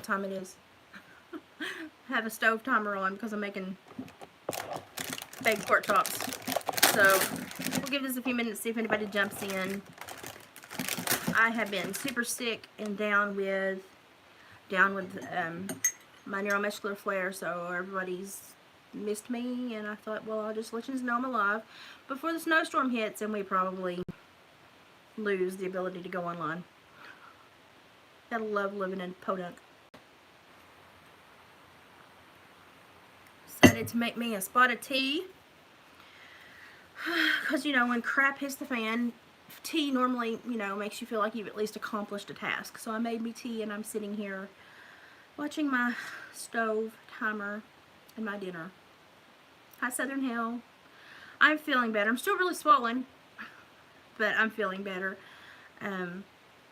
time it is. I have a stove timer on because I'm making baked pork chops. So we'll give this a few minutes, see if anybody jumps in. I have been super sick and down with my neuromuscular flare, so everybody's missed me, and I thought, well, I'll just let you know I'm alive before the snowstorm hits and we probably lose the ability to go online. Gotta love living in Podunk. Decided to make me a spot of tea because, you know, when crap hits the fan, tea normally, you know, makes you feel like you've at least accomplished a task. So I made me tea, and I'm sitting here watching my stove timer and my dinner. Hi, Southern Hell. I'm feeling better. I'm still really swollen, but I'm feeling better.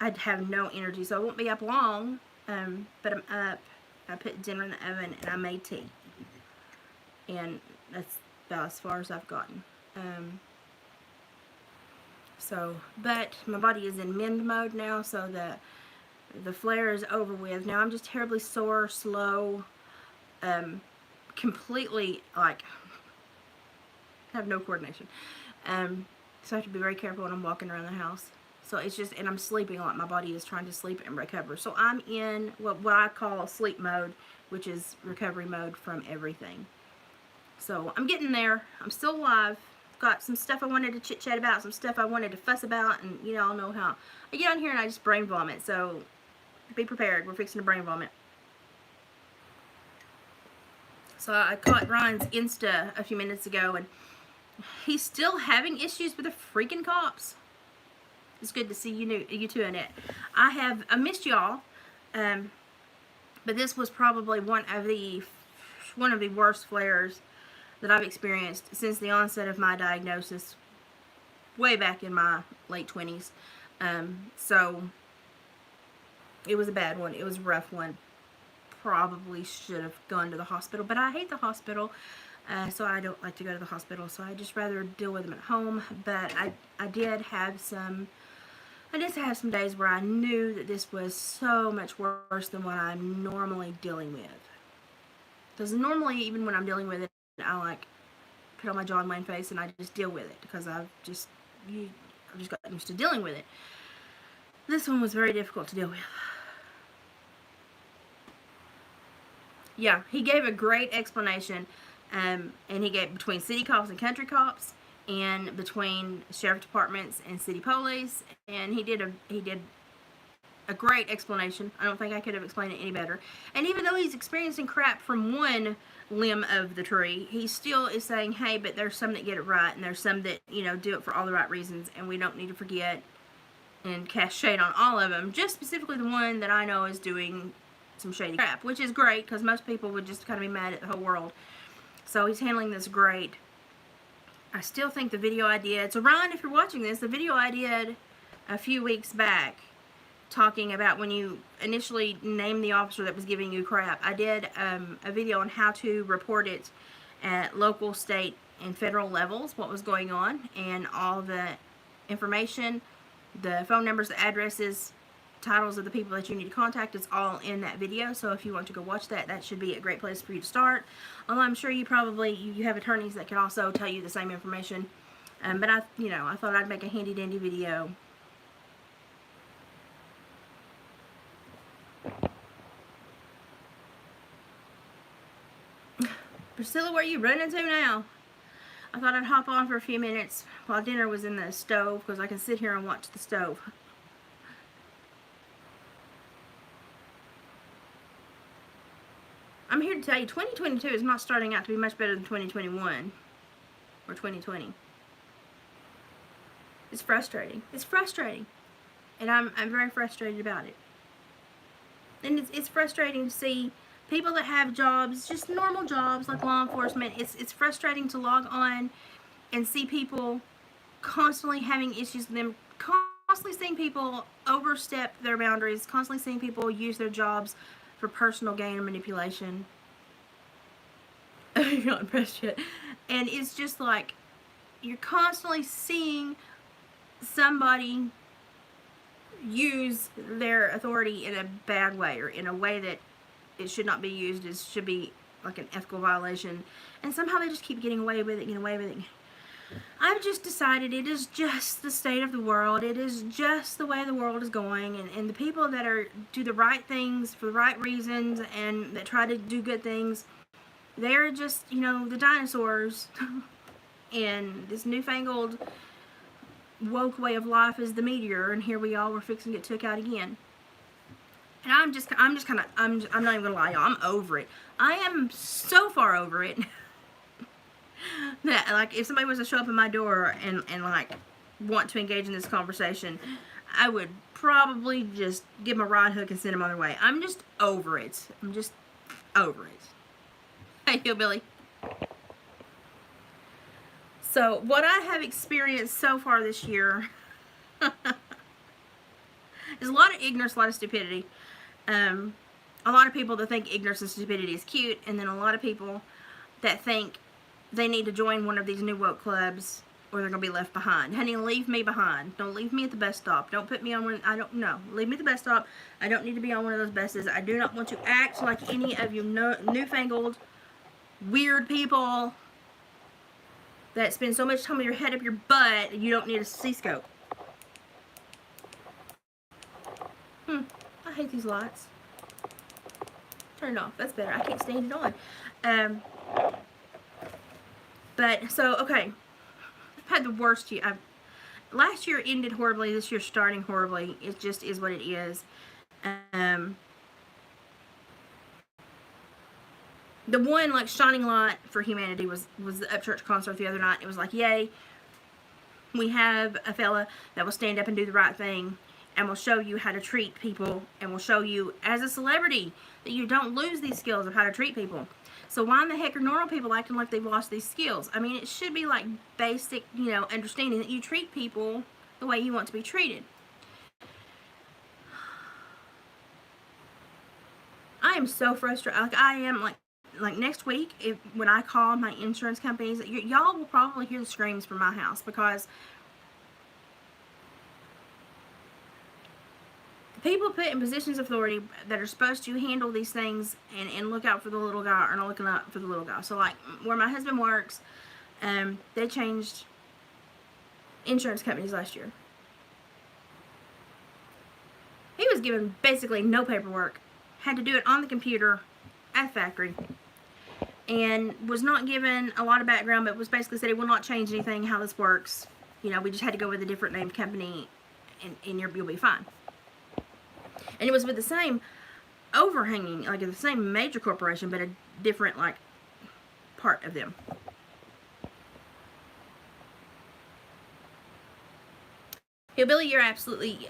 I'd have no energy, so I won't be up long, but I'm up. I put dinner in the oven, and I made tea. And that's about as far as I've gotten. But my body is in mend mode now, so the flare is over with. Now I'm just terribly sore, slow, completely, like, have no coordination. So I have to be very careful when I'm walking around the house. So it's just, and I'm sleeping a lot. My body is trying to sleep and recover. So I'm in what I call sleep mode, which is recovery mode from everything. So I'm getting there. I'm still alive. Got some stuff I wanted to chit chat about, some stuff I wanted to fuss about, and you all know how I get on here and I just brain vomit. So be prepared. We're fixing to brain vomit. So I caught Ron's Insta a few minutes ago, and he's still having issues with the freaking cops. It's good to see you two in it. I missed y'all, but this was probably one of the worst flares that I've experienced since the onset of my diagnosis, way back in my late 20s. So it was a bad one. It was a rough one. Probably should have gone to the hospital, but I hate the hospital, so I don't like to go to the hospital. So I just rather deal with them at home. But I did have some days where I knew that this was so much worse than what I'm normally dealing with. Because normally, even when I'm dealing with it, I like put on my John Wayne face and I just deal with it because I've just gotten used to dealing with it. This one was very difficult to deal with. Yeah, he gave a great explanation, and he gave between city cops and country cops, and between sheriff departments and city police, and he did a great explanation. I don't think I could have explained it any better. And even though he's experiencing crap from one limb of the tree, he still is saying, hey, but there's some that get it right, and there's some that, you know, do it for all the right reasons, and we don't need to forget and cast shade on all of them, just specifically the one that I know is doing some shady crap, which is great, because most people would just kind of be mad at the whole world. So he's handling this great. I still think the video I did, so Ron, if you're watching this, the video I did a few weeks back, talking about when you initially named the officer that was giving you crap, I did a video on how to report it at local, state, and federal levels, what was going on, and all the information, the phone numbers, the addresses, titles of the people that you need to contact. It's all in that video. So if you want to go watch that, that should be a great place for you to start. Although I'm sure you have attorneys that can also tell you the same information. But I thought I'd make a handy dandy video. Priscilla, where are you running to now? I thought I'd hop on for a few minutes while dinner was in the stove, because I can sit here and watch the stove. I'm here to tell you, 2022 is not starting out to be much better than 2021 or 2020. It's frustrating. It's frustrating. And I'm very frustrated about it. And it's frustrating to see people that have jobs, just normal jobs like law enforcement. It's frustrating to log on and see people constantly having issues with them, constantly seeing people overstep their boundaries, constantly seeing people use their jobs for personal gain or manipulation. You're not impressed yet. And it's just like, you're constantly seeing somebody use their authority in a bad way, or in a way that it should not be used. It should be like an ethical violation. And somehow they just keep getting away with it, getting away with it. I've just decided it is just the state of the world. It is just the way the world is going. And the people that do the right things for the right reasons and that try to do good things, they're just, the dinosaurs. And this newfangled woke way of life is the meteor. And here we are, we're fixing to get took out again. And I'm not even gonna lie, y'all, I'm over it. I am so far over it that, like, if somebody was to show up at my door and like, want to engage in this conversation, I would probably just give them a rod hook and send them on their way. I'm just over it. I'm just over it. Hey, Hillbilly. So, what I have experienced so far this year is a lot of ignorance, a lot of stupidity. A lot of people that think ignorance and stupidity is cute, and then a lot of people that think they need to join one of these new woke clubs or they're going to be left behind. Honey, leave me behind. Don't leave me at the bus stop. Don't put me on one. I don't know. Leave me at the bus stop. I don't need to be on one of those buses. I do not want to act like any of you newfangled, weird people that spend so much time with your head up your butt you don't need a C-scope. I hate these lights. Turn it off. That's better. I can't stand it on. But, so, okay. I've had the worst year. Last year ended horribly. This year's starting horribly. It just is what it is. The one, like, shining light for humanity was the Upchurch concert the other night. It was like, yay. We have a fella that will stand up and do the right thing. And will show you how to treat people. And will show you, as a celebrity, that you don't lose these skills of how to treat people. So why in the heck are normal people acting like they've lost these skills? I mean, it should be like basic, understanding that you treat people the way you want to be treated. I am so frustrated. Like, I am, like next week, when I call my insurance companies, y'all will probably hear the screams from my house, because people put in positions of authority that are supposed to handle these things and look out for the little guy are not looking out for the little guy. So, like, where my husband works, they changed insurance companies last year. He was given basically no paperwork, had to do it on the computer at the factory, and was not given a lot of background, but was basically said it will not change anything how this works. We just had to go with a different named company, and you'll be fine. And it was with the same overhanging, like the same major corporation, but a different, like, part of them. Hillbilly, you're absolutely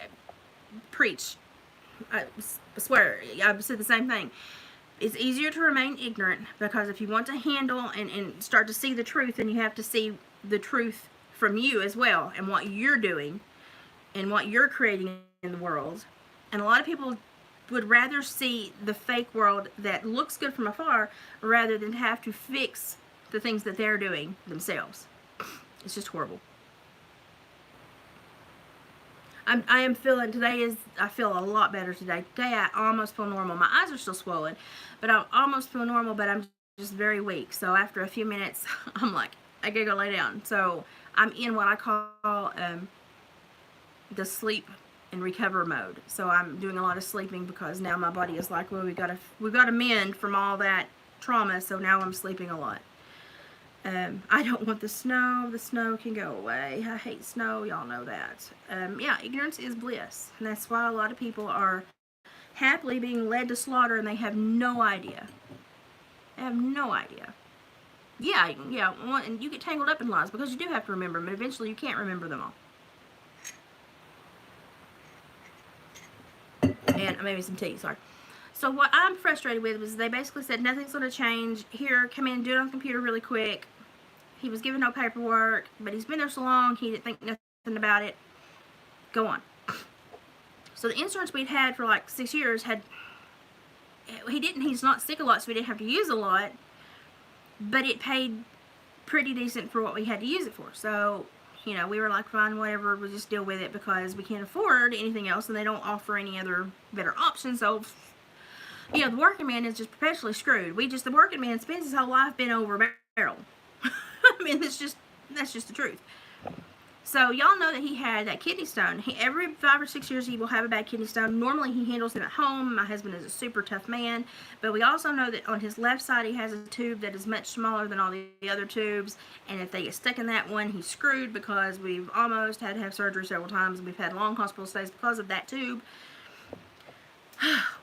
preach. I swear, I've said the same thing. It's easier to remain ignorant, because if you want to handle and start to see the truth, then you have to see the truth from you as well, and what you're doing and what you're creating in the world. And a lot of people would rather see the fake world that looks good from afar rather than have to fix the things that they're doing themselves. It's just horrible. I am feeling, I feel a lot better today. Today I almost feel normal. My eyes are still swollen, but I almost feel normal, but I'm just very weak. So after a few minutes, I'm like, I gotta go lay down. So I'm in what I call the sleep and recover mode. So I'm doing a lot of sleeping, because now my body is like, well, we've got to mend from all that trauma. So now I'm sleeping a lot. I don't want the snow. The snow can go away. I hate snow. Y'all know that. Yeah, ignorance is bliss. And that's why a lot of people are happily being led to slaughter, and they have no idea. They have no idea. Yeah, and you get tangled up in lies, because you do have to remember them, and eventually you can't remember them all. And maybe some tea, sorry. So what I'm frustrated with was they basically said nothing's going to change. Here, come in, do it on the computer really quick. He was given no paperwork, but he's been there so long, he didn't think nothing about it. Go on. So the insurance we'd had for like 6 years he's not sick a lot, so we didn't have to use a lot, but it paid pretty decent for what we had to use it for. So, we were like, fine, whatever, we'll just deal with it, because we can't afford anything else, and they don't offer any other better options. So You know, the working man is just perpetually screwed. The working man spends his whole life bent over a barrel. I mean, that's just the truth. So y'all know that he had that kidney stone. Every 5 or 6 years he will have a bad kidney stone. Normally he handles them at home. My husband is a super tough man. But we also know that on his left side he has a tube that is much smaller than all the other tubes. And if they get stuck in that one, he's screwed, because we've almost had to have surgery several times. We've had long hospital stays because of that tube.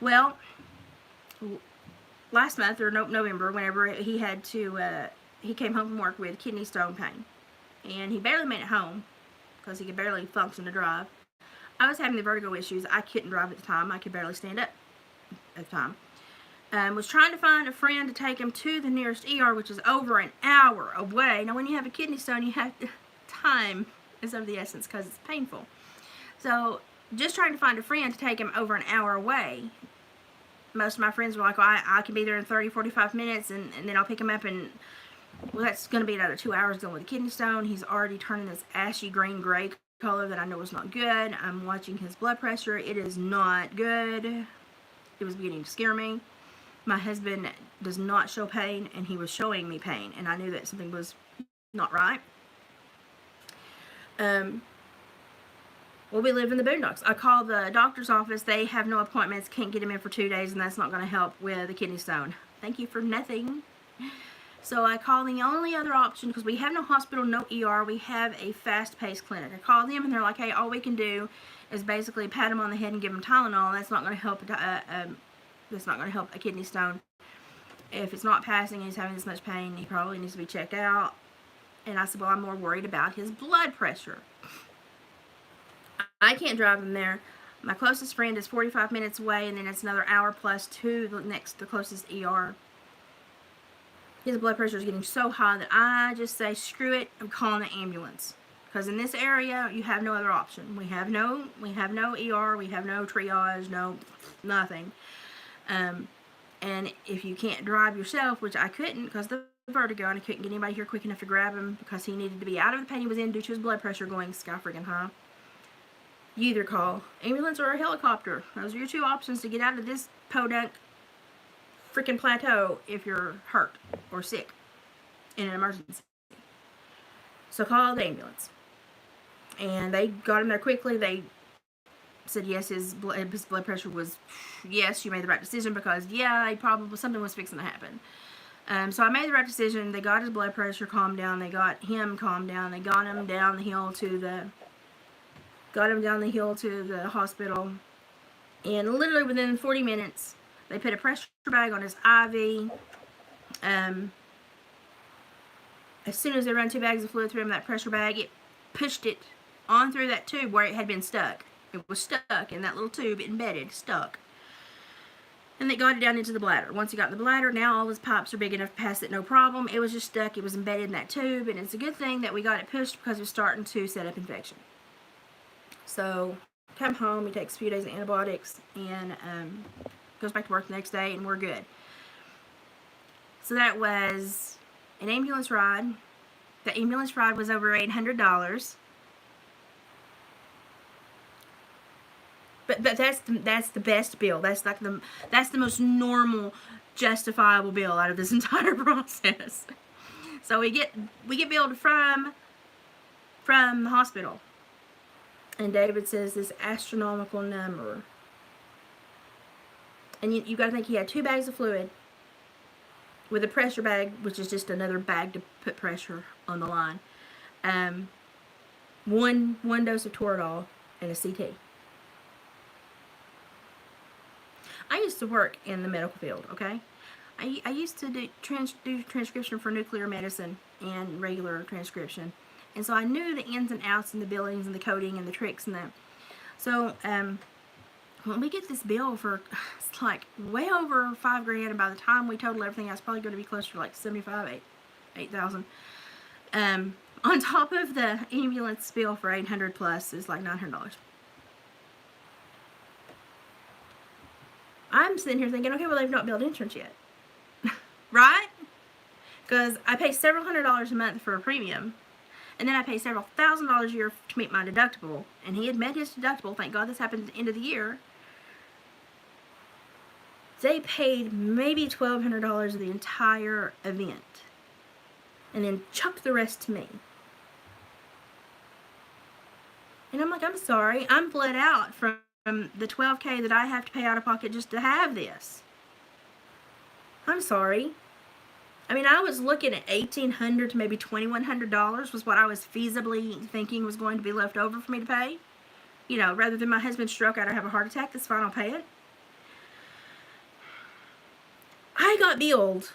Well, last month, or November, whenever he had to, he came home from work with kidney stone pain. And he barely made it home, because he could barely function to drive. I was having the vertigo issues. I couldn't drive at the time. I could barely stand up at the time. Was trying to find a friend to take him to the nearest ER, which is over an hour away. Now, when you have a kidney stone, you have time is of the essence, because it's painful. So, just trying to find a friend to take him over an hour away. Most of my friends were like, well, I can be there in 30, 45 minutes, and then I'll pick him up, and well, that's going to be another 2 hours dealing with a kidney stone. He's already turning this ashy green gray color that I know is not good. I'm watching his blood pressure. It is not good. It was beginning to scare me. My husband does not show pain, and he was showing me pain, and I knew that something was not right. Well, we live in the boondocks. I called the doctor's office. They have no appointments, can't get him in for 2 days, and that's not going to help with the kidney stone. Thank you for nothing. So I called the only other option, because we have no hospital, no ER, we have a fast-paced clinic. I called them, and they're like, hey, all we can do is basically pat him on the head and give him Tylenol. That's not going to help. That's not going to help a kidney stone. If it's not passing and he's having this much pain, he probably needs to be checked out. And I said, well, I'm more worried about his blood pressure. I can't drive him there. My closest friend is 45 minutes away, and then it's another hour plus to the closest ER. His blood pressure is getting so high that I just say, screw it, I'm calling the ambulance. Because in this area, you have no other option. We have no ER, we have no triage, nothing. And if you can't drive yourself, which I couldn't because of the vertigo, and I couldn't get anybody here quick enough to grab him because he needed to be out of the pain he was in due to his blood pressure going sky freaking high. You either call ambulance or a helicopter. Those are your two options to get out of this podunk freaking plateau if you're hurt or sick in an emergency. So call the ambulance. And they got him there quickly. They said yes, his blood pressure was, yes, you made the right decision, because yeah, something was fixing to happen. So I made the right decision. They got his blood pressure calmed down. They got him calmed down. They got him down the hill to the hospital. And literally within 40 minutes, they put a pressure bag on his IV. As soon as they ran 2 bags of fluid through him, that pressure bag, it pushed it on through that tube where it had been stuck. It was stuck in that little tube, embedded, stuck. And they got it down into the bladder. Once he got in the bladder, now all his pipes are big enough to pass it, no problem. It was just stuck. It was embedded in that tube, and it's a good thing that we got it pushed because it was starting to set up infection. So, come home, he takes a few days of antibiotics, and goes back to work the next day, and we're good. So that was an ambulance ride. The ambulance ride was over $800. But that's the best bill. That's the most normal, justifiable bill out of this entire process. So we get billed from the hospital, and David says this astronomical number. And you got to think he had 2 bags of fluid with a pressure bag, which is just another bag to put pressure on the line. One dose of Toradol and a CT. I used to work in the medical field, okay? I used to do transcription for nuclear medicine and regular transcription. And so I knew the ins and outs and the billings and the coding and the tricks and that. So, when we get this bill for, it's like way over $5,000, and by the time we total everything out, it's probably going to be closer to like $8,000. On top of the ambulance bill for $800 plus is like $900. I'm sitting here thinking, okay, well, they've not billed insurance yet. Right? Because I pay several $100s a month for a premium, and then I pay several $1,000s a year to meet my deductible. And he had met his deductible. Thank God this happened at the end of the year. They paid maybe $1,200 of the entire event and then chucked the rest to me. And I'm like, I'm sorry, I'm bled out from the $12K that I have to pay out of pocket just to have this. I'm sorry. I mean, I was looking at $1,800 to maybe $2,100 was what I was feasibly thinking was going to be left over for me to pay. You know, rather than my husband's stroke out or have a heart attack, that's fine, I'll pay it. I got billed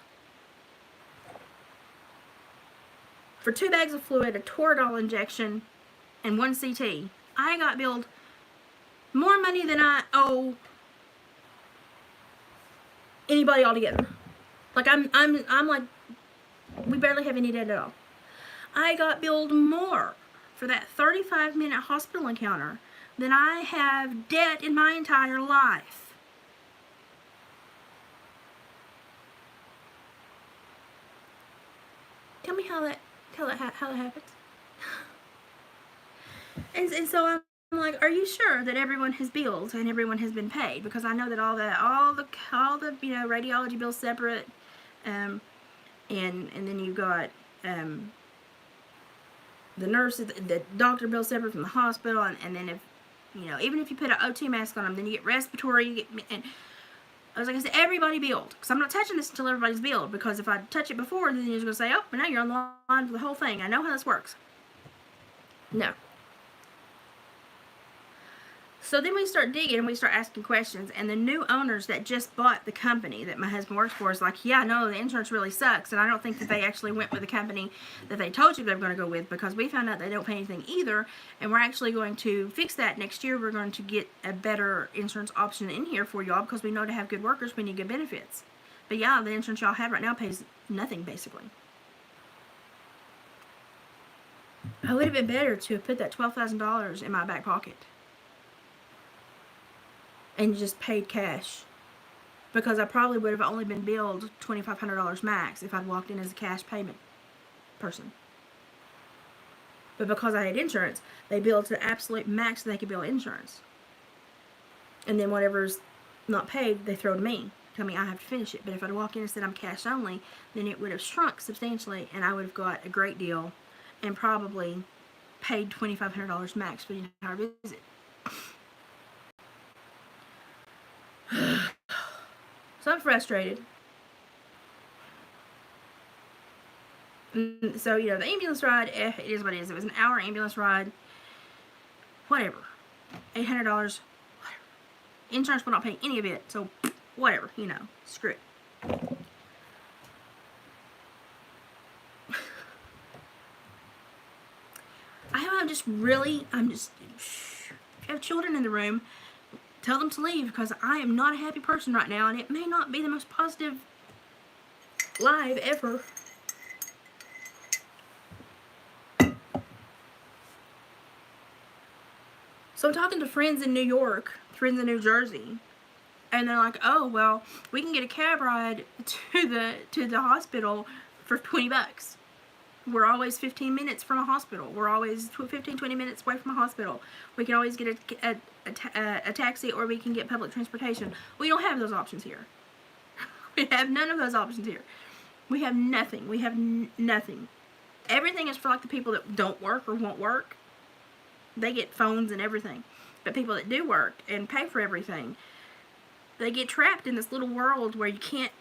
for 2 bags of fluid, a Toradol injection, and 1 CT. I got billed more money than I owe anybody altogether. Like I'm like, we barely have any debt at all. I got billed more for that 35-minute hospital encounter than I have debt in my entire life. Tell me how that happens. And so I'm like, are you sure that everyone has billed and everyone has been paid? Because I know that all the you know, radiology bills separate, and then you've got the nurses, the doctor bill separate from the hospital, and then if, you know, even if you put an O2 mask on them, then you get respiratory, you get, and I was like, I said, everybody billed, because I'm not touching this until everybody's billed, because if I touch it before, then you're just going to say, oh, but now you're on the line for the whole thing. I know how this works. No. So then we start digging and we start asking questions, and the new owners that just bought the company that my husband works for is like, yeah, no, the insurance really sucks, and I don't think that they actually went with the company that they told you they were going to go with, because we found out they don't pay anything either, and we're actually going to fix that next year. We're going to get a better insurance option in here for y'all, because we know to have good workers we need good benefits. But yeah, the insurance y'all have right now pays nothing, basically. I would have been better to have put that $12,000 in my back pocket and just paid cash, because I probably would have only been billed $2,500 max if I'd walked in as a cash payment person. But because I had insurance, they billed to the absolute max they could bill insurance. And then whatever's not paid, they throw to me. Tell me I have to finish it. But if I'd walked in and said I'm cash only, then it would have shrunk substantially, and I would have got a great deal and probably paid $2,500 max for the entire visit. So I'm frustrated. So, you know, the ambulance ride, it is what it is. It was an hour ambulance ride. Whatever. $800. Whatever. Insurance will not pay any of it. So, whatever. You know, screw it. I'm just, if you have children in the room, tell them to leave, because I am not a happy person right now, and it may not be the most positive live ever. So I'm talking to friends in New York, friends in New Jersey, and they're like, oh, well, we can get a cab ride to the hospital for $20. We're always 15 minutes from a hospital. We're always 15, 20 minutes away from a hospital. We can always get a taxi, or we can get public transportation. We don't have those options here. We have none of those options here. We have nothing. We have nothing. Everything is for like the people that don't work or won't work. They get phones and everything. But people that do work and pay for everything, they get trapped in this little world where you can't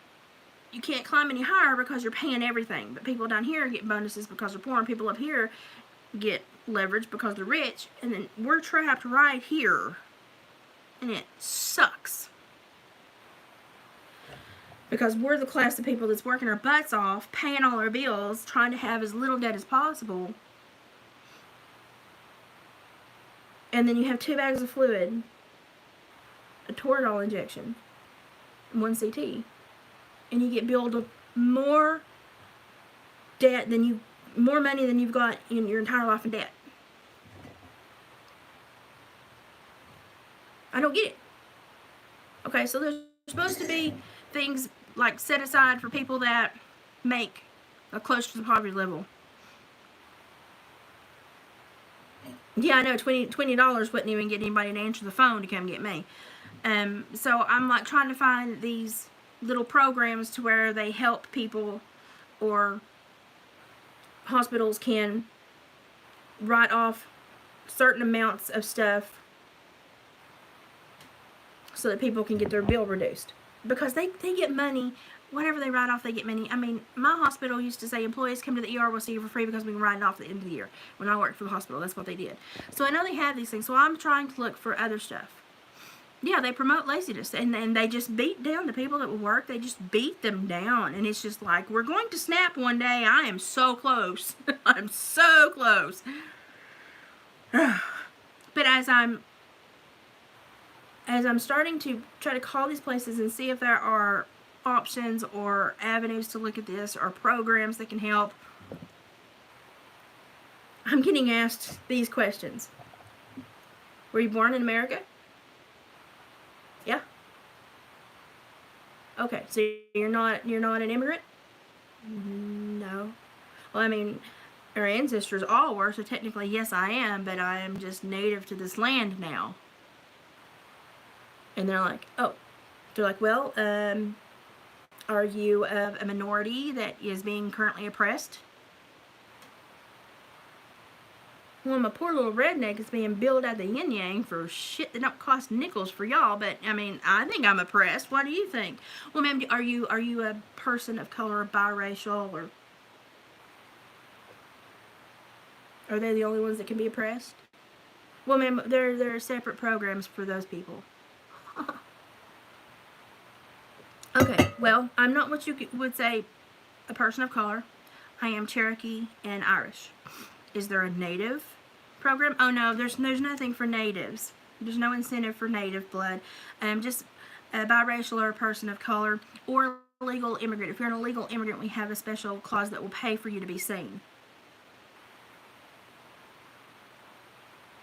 climb any higher because you're paying everything. But people down here get bonuses because they're poor, and people up here get leverage because they're rich, and then we're trapped right here, and it sucks. Because we're the class of people that's working our butts off, paying all our bills, trying to have as little debt as possible. And then you have 2 bags of fluid, a Toradol injection, and 1 CT. And you get billed more debt than more money than you've got in your entire life in debt. I don't get it. Okay, so there's supposed to be things like set aside for people that make close to the poverty level. Yeah, I know $20 wouldn't even get anybody to answer the phone to come get me. So I'm like trying to find these little programs to where they help people, or hospitals can write off certain amounts of stuff so that people can get their bill reduced. Because they get money. Whatever they write off, they get money. I mean, my hospital used to say employees come to the ER, we'll see you for free because we can write it off at the end of the year. When I worked for the hospital, that's what they did. So I know they have these things. So I'm trying to look for other stuff. Yeah, they promote laziness, and they just beat down the people that will work. They just beat them down, and it's just like, we're going to snap one day. I am so close. I'm so close. But as I'm starting to try to call these places and see if there are options or avenues to look at this, or programs that can help, I'm getting asked these questions. Were you born in America? Yeah. Okay, so you're not an immigrant? No. Well, I mean, our ancestors all were, so technically yes I am, but I am just native to this land now. And they're like, oh. They're like, well, are you of a minority that is being currently oppressed? Well, my poor little redneck is being billed at the yin yang for shit that don't cost nickels for y'all, but I mean, I think I'm oppressed. What do you think? Well, ma'am, are you a person of color, biracial, or are they the only ones that can be oppressed? Well, ma'am, there are separate programs for those people. Okay, well, I'm not what you would say a person of color. I am Cherokee and Irish. Is there a native program? Oh no, there's nothing for natives. There's no incentive for native blood. Just a biracial or a person of color, or a legal immigrant. If you're an illegal immigrant, we have a special clause that will pay for you to be seen.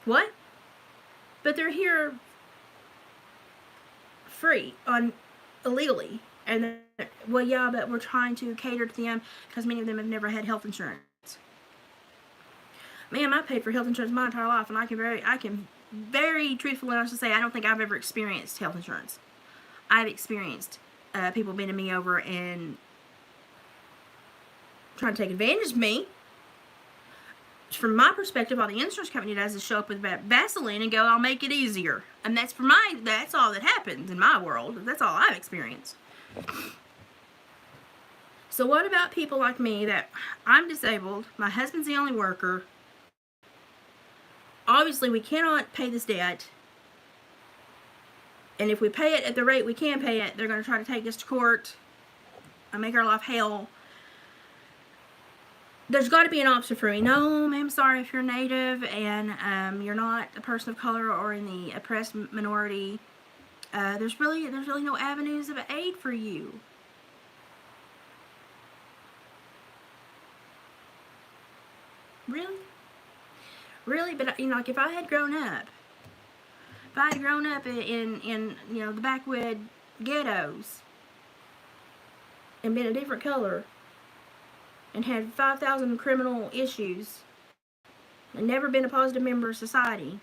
What? But they're here free illegally, and well, yeah, but we're trying to cater to them because many of them have never had health insurance. Man, I paid for health insurance my entire life, and I can very truthfully honestly say I don't think I've ever experienced health insurance. I've experienced people bending me over and trying to take advantage of me. From my perspective, all the insurance company does is show up with Vaseline and go, I'll make it easier. And that's all that happens in my world. That's all I've experienced. So what about people like me that I'm disabled, my husband's the only worker, obviously we cannot pay this debt, and if we pay it at the rate we can pay it, they're going to try to take us to court and make our life hell. There's got to be an option for me. No, ma'am, sorry, if you're Native and you're not a person of color or in the oppressed minority, there's really no avenues of aid for you. Really, but you know, like if I had grown up in you know, the backwood ghettos and been a different color and had 5,000 criminal issues and never been a positive member of society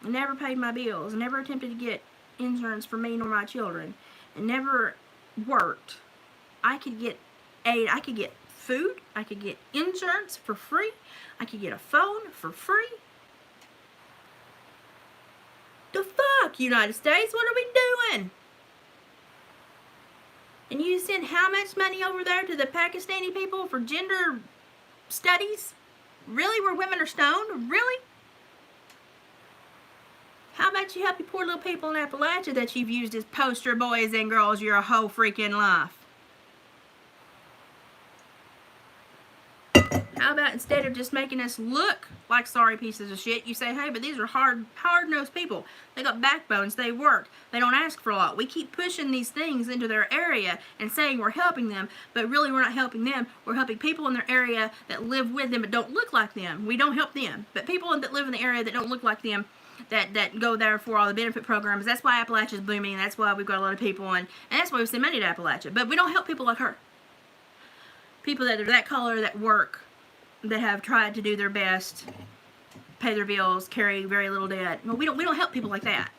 and never paid my bills and never attempted to get insurance for me nor my children and never worked, I could get aid. I could get food. I could get insurance for free. I could get a phone for free. The fuck, United States? What are we doing? And you send how much money over there to the Pakistani people for gender studies? Really? Where women are stoned? Really? How about you help your poor little people in Appalachia that you've used as poster boys and girls your whole freaking life? How about instead of just making us look like sorry pieces of shit, you say, hey, but these are hard-nosed people. They got backbones. They work. They don't ask for a lot. We keep pushing these things into their area and saying we're helping them, but really we're not helping them. We're helping people in their area that live with them but don't look like them. We don't help them. But people that live in the area that don't look like them, that go there for all the benefit programs, that's why Appalachia's booming, and that's why we've got a lot of people, and that's why we send money to Appalachia. But we don't help people like her. People that are that color, that work, that have tried to do their best, pay their bills, carry very little debt. Well, we don't help people like that.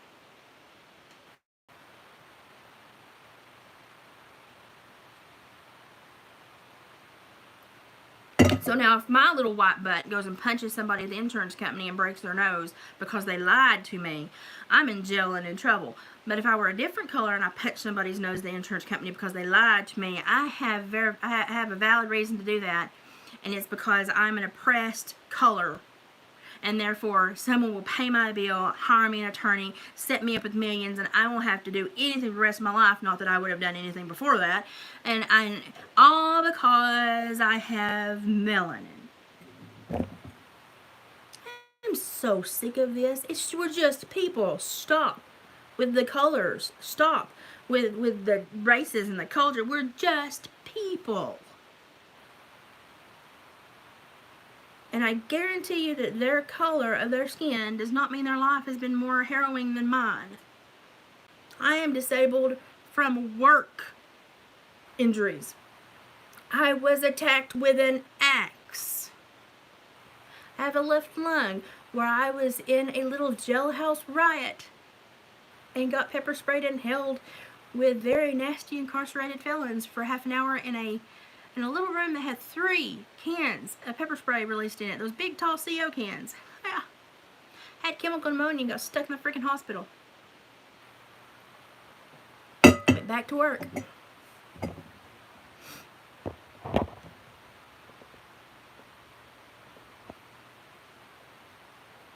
So now if my little white butt goes and punches somebody at the insurance company and breaks their nose because they lied to me, I'm in jail and in trouble. But if I were a different color and I punched somebody's nose at the insurance company because they lied to me, I have a valid reason to do that, and it's because I'm an oppressed color. And therefore, someone will pay my bill, hire me an attorney, set me up with millions, and I won't have to do anything for the rest of my life. Not that I would have done anything before that. And all because I have melanin. I'm so sick of this. We're just people. Stop with the colors. Stop with the races and the culture. We're just people. And I guarantee you that their color of their skin does not mean their life has been more harrowing than mine. I am disabled from work injuries. I was attacked with an axe. I have a left lung where I was in a little jailhouse riot and got pepper sprayed and held with very nasty incarcerated felons for half an hour in a little room that had 3 cans of pepper spray released in it. Those big, tall CO cans. Yeah. Had chemical pneumonia and got stuck in the freaking hospital. Went back to work.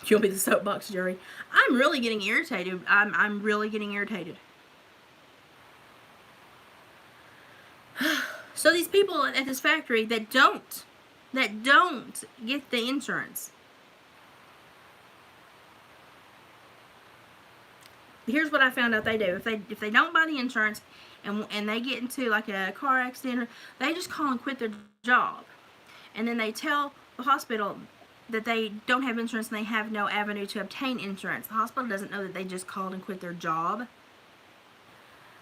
You'll be the soapbox jury. I'm really getting irritated. I'm really getting irritated. So these people at this factory that don't get the insurance. Here's what I found out they do. If they don't buy the insurance and they get into like a car accident, they just call and quit their job. And then they tell the hospital that they don't have insurance and they have no avenue to obtain insurance. The hospital doesn't know that they just called and quit their job.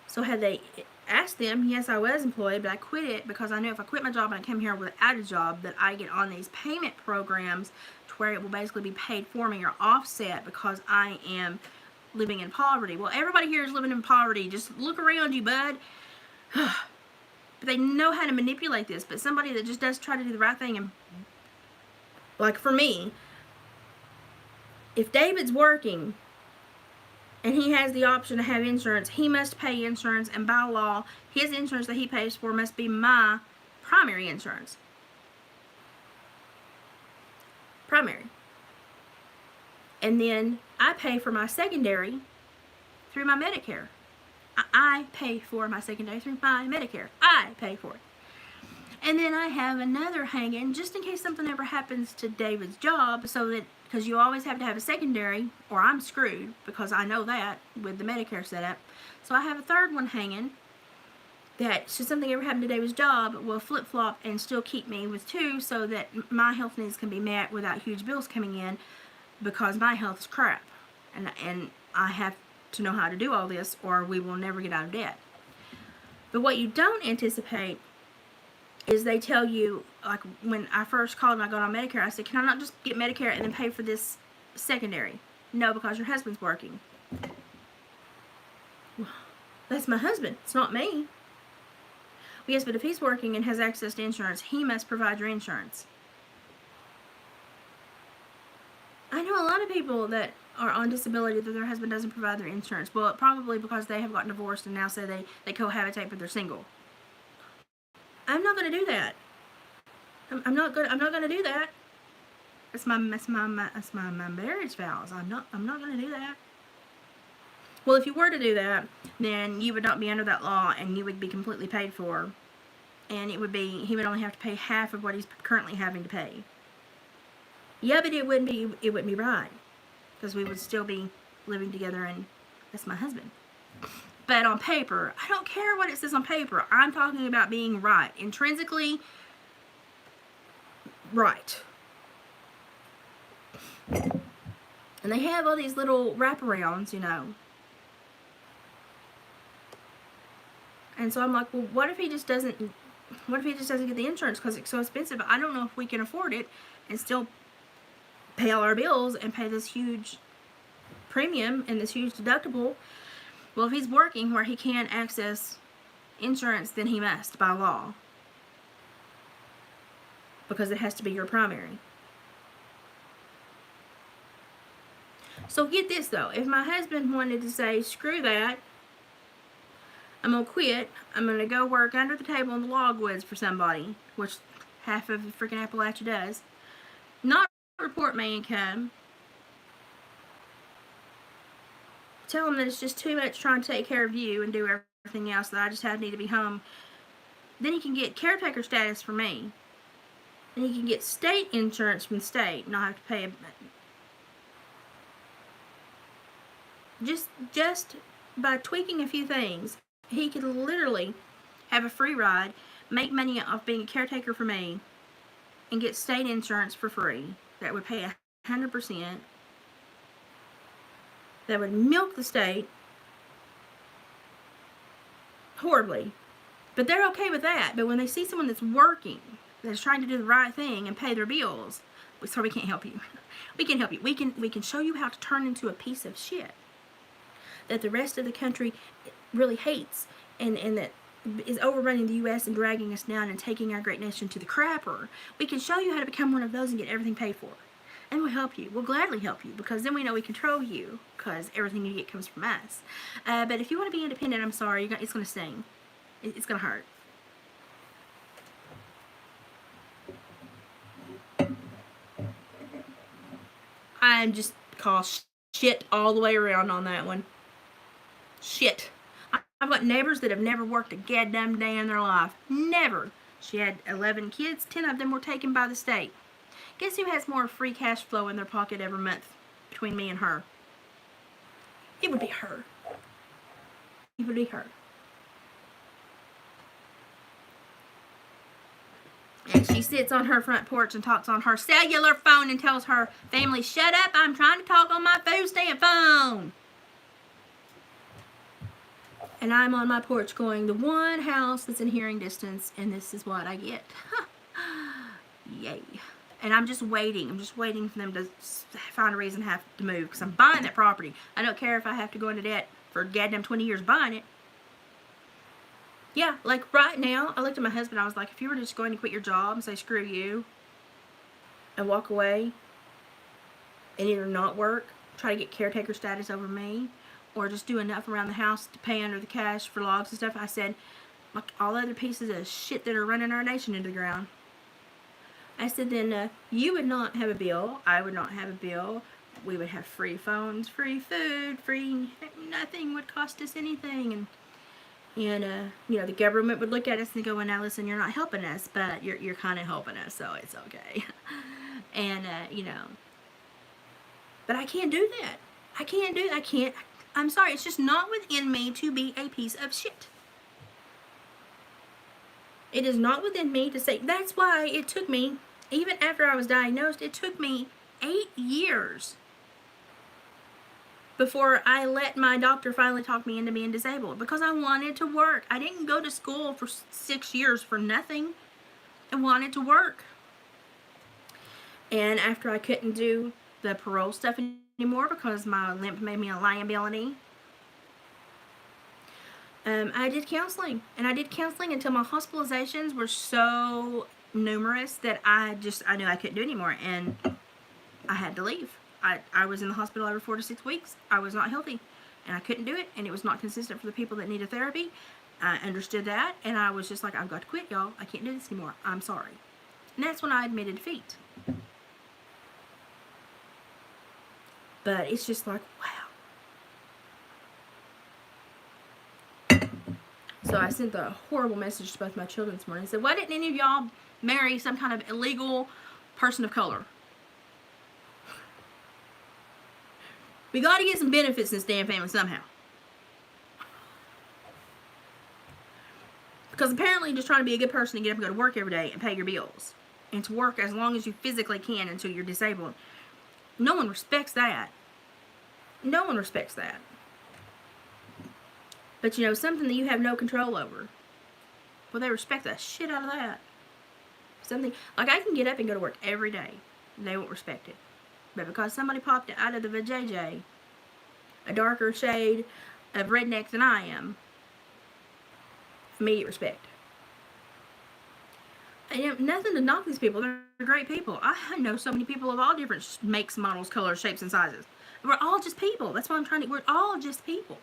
So had they asked them, yes, I was employed, but I quit it because I knew if I quit my job and I came here without a job, that I get on these payment programs to where it will basically be paid for me or offset because I am living in poverty. Well, everybody here is living in poverty. Just look around you, bud. But they know how to manipulate this. But somebody that just does try to do the right thing, and like for me, if David's working and he has the option to have insurance, he must pay insurance, and by law, his insurance that he pays for must be my primary insurance. Primary. And then I pay for my secondary through my Medicare. I pay for my secondary through my Medicare. I pay for it. And then I have another hanging just in case something ever happens to David's job, so that, because you always have to have a secondary or I'm screwed, because I know that with the Medicare setup. So I have a third one hanging that should something ever happen to David's job will flip-flop and still keep me with 2 so that my health needs can be met without huge bills coming in, because my health is crap. And I have to know how to do all this or we will never get out of debt. But what you don't anticipate is they tell you, like when I first called and I got on Medicare, I said, can I not just get Medicare and then pay for this secondary? No, because your husband's working. Well, that's my husband. It's not me. Well, yes, but if he's working and has access to insurance, he must provide your insurance. I know a lot of people that are on disability that their husband doesn't provide their insurance. Well, probably because they have gotten divorced and now say they cohabitate but they're single. I'm not going to do that. I'm not going to do that. It's my marriage vows. I'm not going to do that. Well, if you were to do that, then you would not be under that law and you would be completely paid for. And it would be, he would only have to pay half of what he's currently having to pay. Yeah, but it wouldn't be right, because we would still be living together and that's my husband. But on paper, I don't care what it says on paper. I'm talking about being right. Intrinsically right. And they have all these little wraparounds, you know. And so I'm like, well, what if he just doesn't get the insurance because it's so expensive? I don't know if we can afford it and still pay all our bills and pay this huge premium and this huge deductible. Well, if he's working where he can't access insurance, then he must by law. because it has to be your primary. So get this though, if my husband wanted to say, screw that, I'm going to quit, I'm going to go work under the table in the logwoods for somebody, which half of freaking Appalachia does, not report my income, tell him that it's just too much trying to take care of you and do everything else, that I just need to be home, then he can get caretaker status for me. And he can get state insurance from the state, not have to pay a... Just by tweaking a few things, he could literally have a free ride, make money off being a caretaker for me, and get state insurance for free. That would pay 100%. That would milk the state horribly. But they're okay with that. But when they see someone that's working, that's trying to do the right thing and pay their bills, so we can't help you. We can help you. We can show you how to turn into a piece of shit that the rest of the country really hates, and that is overrunning the U.S. and dragging us down and taking our great nation to the crapper. We can show you how to become one of those and get everything paid for. And we'll help you. We'll gladly help you, because then we know we control you, because everything you get comes from us. But if you want to be independent, I'm sorry, it's going to sting. It's going to hurt. I'm just call shit all the way around on that one. Shit. I've got neighbors that have never worked a goddamn day in their life. Never. She had 11 kids. 10 of them were taken by the state. Guess who has more free cash flow in their pocket every month between me and her? It would be her. It would be her. And she sits on her front porch and talks on her cellular phone and tells her family, shut up, I'm trying to talk on my food stamp phone. And I'm on my porch going, the one house that's in hearing distance, and this is what I get. Yay. And I'm just waiting. I'm just waiting for them to find a reason to have to move, because I'm buying that property. I don't care if I have to go into debt for goddamn 20 years buying it. Yeah, like right now, I looked at my husband, I was like, if you were just going to quit your job and say, screw you, and walk away, and either not work, try to get caretaker status over me, or just do enough around the house to pay under the cash for logs and stuff, I said, like all other pieces of shit that are running our nation into the ground. I said, then you would not have a bill, I would not have a bill, we would have free phones, free food, free, nothing would cost us anything, and you know, the government would look at us and go, well, now listen, you're not helping us, but you're kind of helping us, so it's okay. And, you know, but I can't do that. I can't, I'm sorry, it's just not within me to be a piece of shit. It is not within me to say, that's why it took me, even after I was diagnosed, it took me 8 years before I let my doctor finally talk me into being disabled, because I wanted to work. I didn't go to school for 6 years for nothing. I wanted to work. And after I couldn't do the parole stuff anymore because my limp made me a liability, I did counseling. And I did counseling until my hospitalizations were so numerous that I knew I couldn't do it anymore, and I had to leave. I was in the hospital every 4 to 6 weeks. I was not healthy, and I couldn't do it, and it was not consistent for the people that needed therapy. I understood that, and I was just like, I've got to quit, y'all. I can't do this anymore. I'm sorry. And that's when I admitted defeat. But it's just like, wow. So I sent a horrible message to both my children this morning. I said, why didn't any of y'all marry some kind of illegal person of color? We got to get some benefits in this damn family somehow. Because apparently you're just trying to be a good person and get up and go to work every day and pay your bills. And to work as long as you physically can until you're disabled. No one respects that. No one respects that. But you know, something that you have no control over, well, they respect the shit out of that. Something, like I can get up and go to work every day. And they won't respect it. But because somebody popped out of the vajayjay, a darker shade of redneck than I am, immediate respect. And nothing to knock these people. They're great people. I know so many people of all different makes, models, colors, shapes, and sizes. We're all just people. That's what I'm trying to. We're all just people.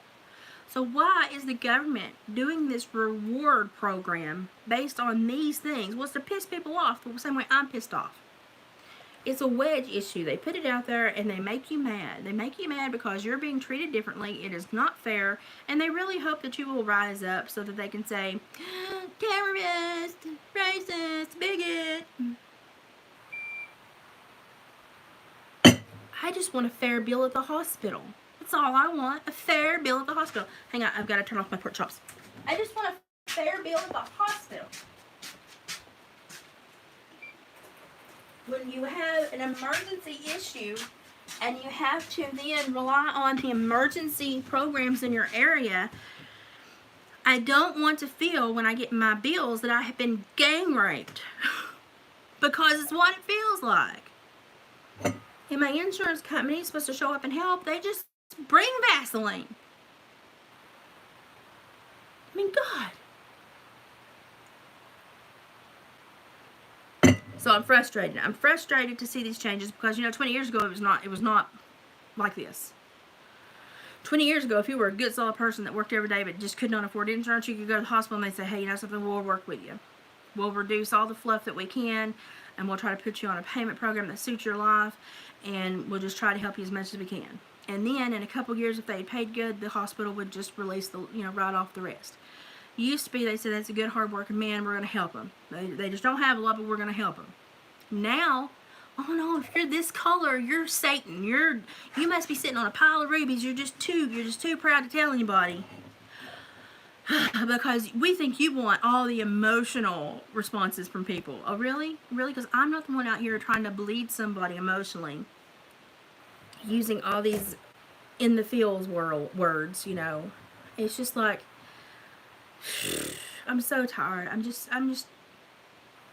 So why is the government doing this reward program based on these things? Well, it's to piss people off the same way I'm pissed off. It's a wedge issue. They put it out there and they make you mad. They make you mad because you're being treated differently. It is not fair. And they really hope that you will rise up so that they can say, terrorist, racist, bigot. I just want a fair bill at the hospital. That's all I want. A fair bill at the hospital. Hang on, I've got to turn off my pork chops. I just want a fair bill at the hospital. When you have an emergency issue and you have to then rely on the emergency programs in your area, I don't want to feel when I get my bills that I have been gang raped because it's what it feels like. And my insurance company is supposed to show up and help. They just bring Vaseline. I mean, God. So I'm frustrated. I'm frustrated to see these changes because, 20 years ago it was not like this. 20 years ago, if you were a good, solid person that worked every day but just could not afford insurance, you could go to the hospital and they'd say, hey, you know something, we'll work with you. We'll reduce all the fluff that we can, and we'll try to put you on a payment program that suits your life, and we'll just try to help you as much as we can. And then in a couple years, if they paid good, the hospital would just release the, write off the rest. Used to be, they said, that's a good, hard-working man, we're going to help him. They just don't have a lot, but we're going to help him. Now, oh no, if you're this color, you're Satan. You must be sitting on a pile of rubies. You're just too proud to tell anybody. Because we think you want all the emotional responses from people. Oh, really? Really? Because I'm not the one out here trying to bleed somebody emotionally. Using all these in the feels words, It's just like, I'm so tired.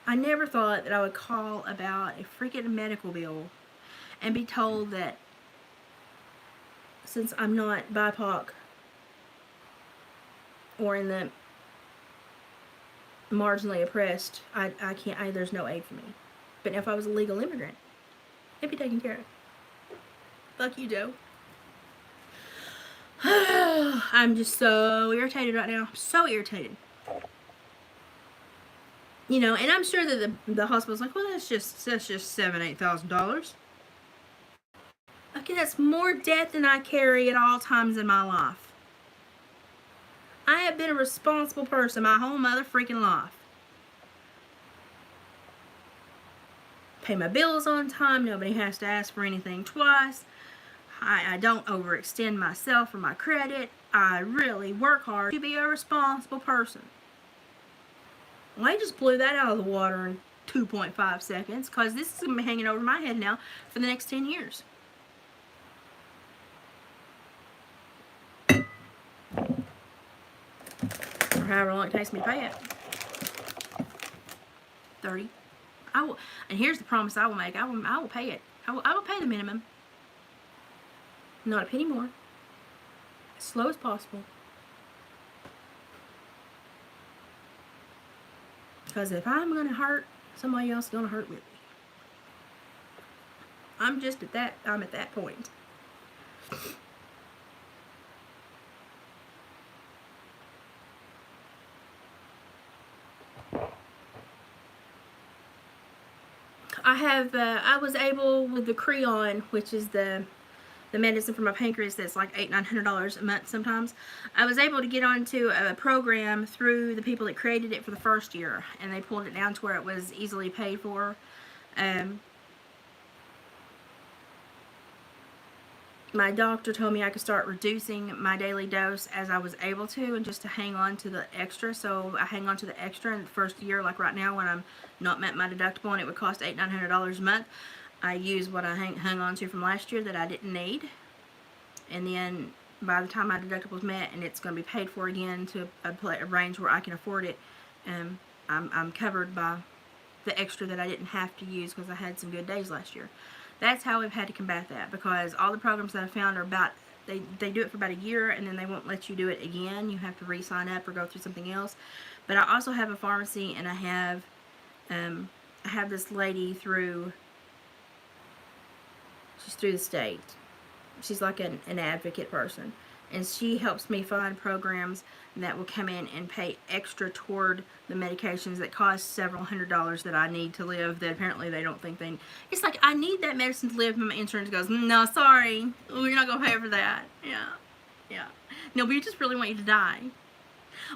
I never thought that I would call about a freaking medical bill and be told that since I'm not BIPOC or in the marginally oppressed, I can't, there's no aid for me. But if I was a legal immigrant, it'd be taken care of. Fuck you, Joe. I'm just so irritated right now. So irritated. And I'm sure that the hospital's like, well, that's just $7,000-8,000. Okay, that's more debt than I carry at all times in my life. I have been a responsible person my whole mother freaking life. Pay my bills on time. Nobody has to ask for anything twice. I don't overextend myself or my credit. I really work hard to be a responsible person. Well, I just blew that out of the water in 2.5 seconds because this is going to be hanging over my head now for the next 10 years. Or however long it takes me to pay it. 30. I will, and here's the promise I will make. I will pay it. I will pay the minimum. Not a penny more. As slow as possible. Because if I'm going to hurt, somebody else is going to hurt with me. I'm at that point. I was able with the Creon, which is the medicine for my pancreas that's like $800-900 a month sometimes. I was able to get onto a program through the people that created it for the first year, and they pulled it down to where it was easily paid for. My doctor told me I could start reducing my daily dose as I was able to, and just to hang on to the extra. So I hang on to the extra in the first year, like right now when I'm not met my deductible and it would cost $800-900 a month. I use what I hung on to from last year that I didn't need, and then by the time my deductible is met and it's going to be paid for again to a range where I can afford it, I'm covered by the extra that I didn't have to use because I had some good days last year. That's how we've had to combat that, because all the programs that I found are about, they do it for about a year and then they won't let you do it again. You have to re-sign up or go through something else. But I also have a pharmacy and I have I have this lady she's through the state. She's like an advocate person. And she helps me find programs that will come in and pay extra toward the medications that cost several $100s that I need to live, that apparently they don't think they... It's like, I need that medicine to live, and my insurance goes, no, sorry, we're not going to pay for that. Yeah. No, we just really want you to die.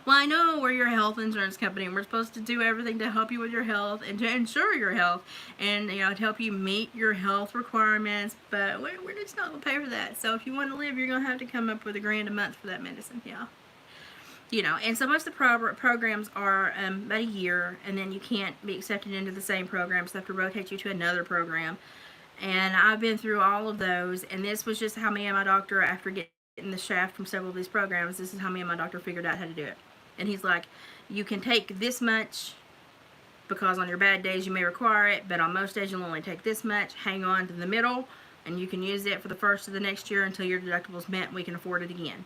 Well, I know we're your health insurance company, and we're supposed to do everything to help you with your health and to insure your health and, to help you meet your health requirements, but we're just not going to pay for that. So if you want to live, you're going to have to come up with $1,000 a month for that medicine, and so most of the programs are about a year, and then you can't be accepted into the same program, so they have to rotate you to another program. And I've been through all of those, and this was just how me and my doctor, after getting the shaft from several of these programs, this is how me and my doctor figured out how to do it. And he's like, you can take this much because on your bad days you may require it, but on most days you'll only take this much. Hang on to the middle, and you can use it for the first of the next year until your deductible's met and we can afford it again.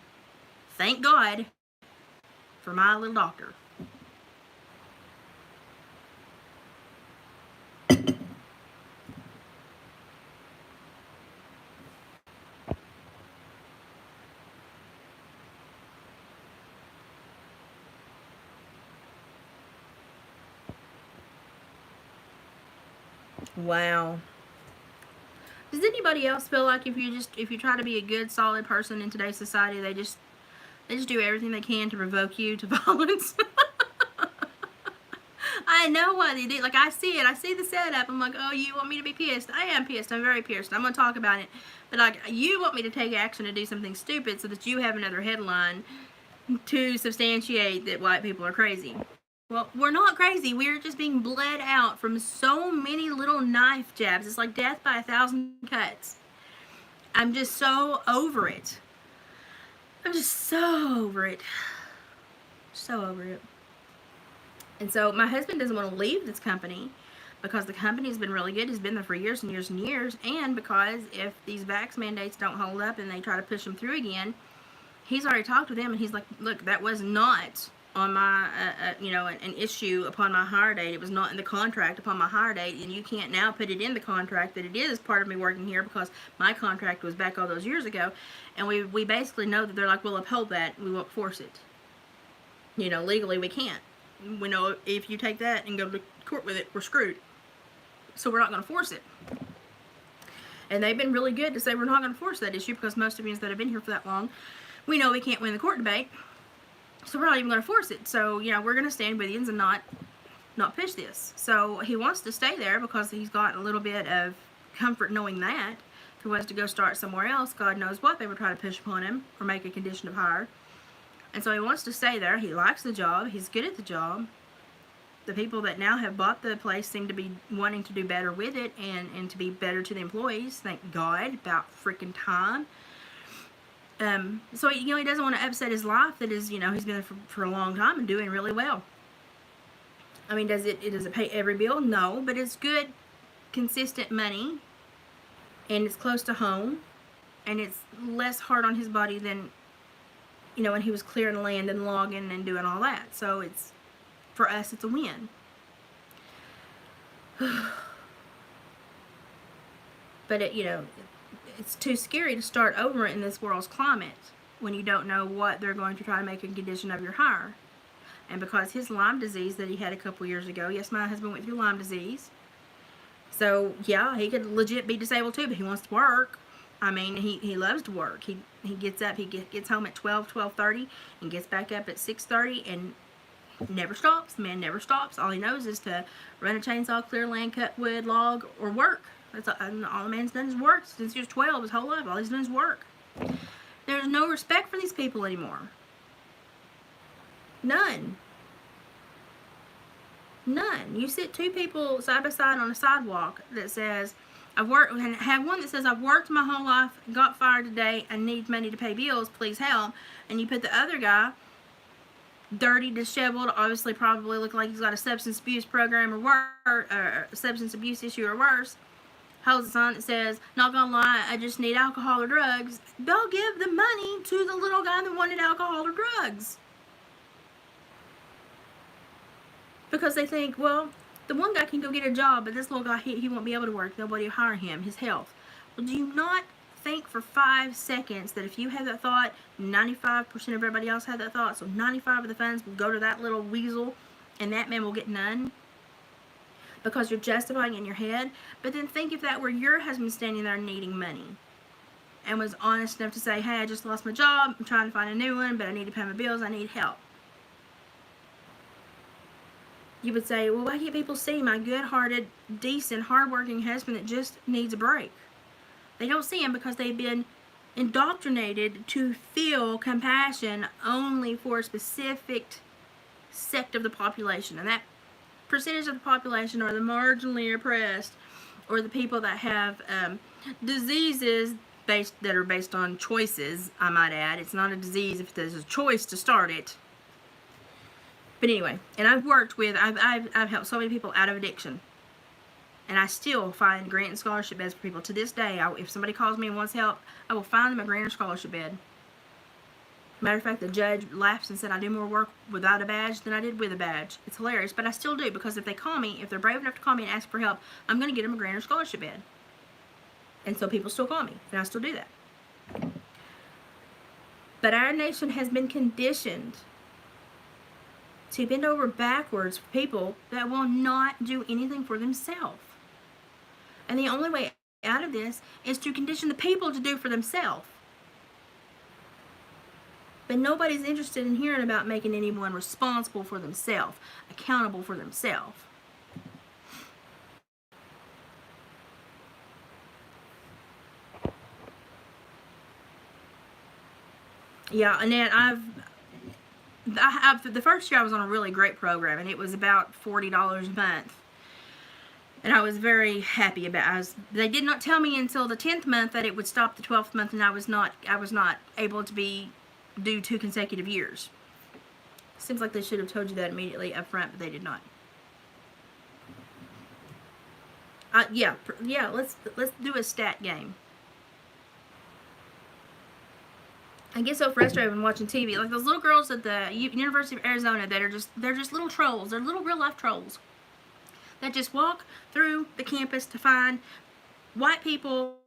Thank God for my little doctor. Wow. Does anybody else feel like if you try to be a good, solid person in today's society, they just do everything they can to provoke you to violence? I know why they do. Like, I see it. I see the setup. I'm like, oh, you want me to be pissed? I am pissed. I'm very pissed. I'm going to talk about it. But, like, you want me to take action to do something stupid so that you have another headline to substantiate that white people are crazy. Well, we're not crazy. We're just being bled out from so many little knife jabs. It's like death by 1,000 cuts. I'm just so over it. I'm just so over it. So over it. And so my husband doesn't want to leave this company because the company's been really good. He's been there for years and years and years. And because if these vax mandates don't hold up and they try to push them through again, he's already talked with them, and he's like, look, that was not on my, an issue upon my hire date. It was not in the contract upon my hire date, and you can't now put it in the contract that it is part of me working here because my contract was back all those years ago. And we basically know that they're like, we'll uphold that. We won't force it. Legally we can't. We know if you take that and go to court with it, we're screwed. So we're not going to force it. And they've been really good to say we're not going to force that issue because most of us that have been here for that long, we know we can't win the court debate. So we're not even going to force it. So, we're going to stand with you and not push this. So he wants to stay there because he's got a little bit of comfort knowing that. If he was to go start somewhere else, God knows what they would try to push upon him or make a condition of hire. And so he wants to stay there. He likes the job. He's good at the job. The people that now have bought the place seem to be wanting to do better with it and to be better to the employees. Thank God. About freaking time. So, he doesn't want to upset his life that is, he's been there for a long time and doing really well. I mean, does it pay every bill? No, but it's good, consistent money, and it's close to home, and it's less hard on his body than, when he was clearing the land and logging and doing all that. So for us, it's a win. But it's too scary to start over in this world's climate when you don't know what they're going to try to make a condition of your hire. And because his Lyme disease that he had a couple years ago, yes, my husband went through Lyme disease. So, yeah, he could legit be disabled too, but he wants to work. I mean, he loves to work. He gets up, he gets home at 12:30, and gets back up at 6:30, and never stops. The man never stops. All he knows is to run a chainsaw, clear land, cut wood, log, or work. That's all the man's done is work since he was 12. His whole life, all he's done is work. There's no respect for these people anymore. None. You sit two people side by side on a sidewalk that says, I've worked, and have one that says, I've worked my whole life, got fired today, I need money to pay bills, please help. And you put the other guy, dirty, disheveled, obviously probably looking like he's got a substance abuse program or worse, or substance abuse issue or worse, holds a sign that says, not gonna lie, I just need alcohol or drugs. They'll give the money to the little guy that wanted alcohol or drugs. Because they think, well, The one guy can go get a job, but this little guy, he won't be able to work. Nobody will hire him. His health. Well, do you not think for 5 seconds that if you have that thought, 95% of everybody else had that thought, so 95 of the funds will go to that little weasel, and that man will get none? Because you're justifying it in your head. But then think if that were your husband standing there needing money and was honest enough to say, hey, I just lost my job, I'm trying to find a new one, but I need to pay my bills, I need help. You would say, well, why can't people see my good-hearted, decent, hard-working husband that just needs a break? They don't see him because they've been indoctrinated to feel compassion only for a specific sect of the population. And that percentage of the population are the marginally oppressed, or the people that have diseases that are based on choices, I might add. It's not a disease if there's a choice to start it. But anyway, and I've helped so many people out of addiction. And I still find grant and scholarship beds for people. To this day, if somebody calls me and wants help, I will find them a grant or scholarship bed. Matter of fact, the judge laughs and said I do more work without a badge than I did with a badge. It's hilarious, but I still do, because if they call me, if they're brave enough to call me and ask for help, I'm going to get them a grant or scholarship bed. And so people still call me, and I still do that. But our nation has been conditioned to bend over backwards for people that will not do anything for themselves. And the only way out of this is to condition the people to do for themselves. But nobody's interested in hearing about making anyone responsible for themselves, accountable for themselves. Yeah, Annette, the first year I was on a really great program, and it was about $40 a month. And I was very happy about it. They did not tell me until the 10th month that it would stop the 12th month, and I was not able to do 2 consecutive years. Seems like they should have told you that immediately up front, but they did not. Yeah, let's do a stat game. I get so frustrated when watching TV. Like those little girls at the University of Arizona that they're just little trolls. They're little real life trolls that just walk through the campus to find white people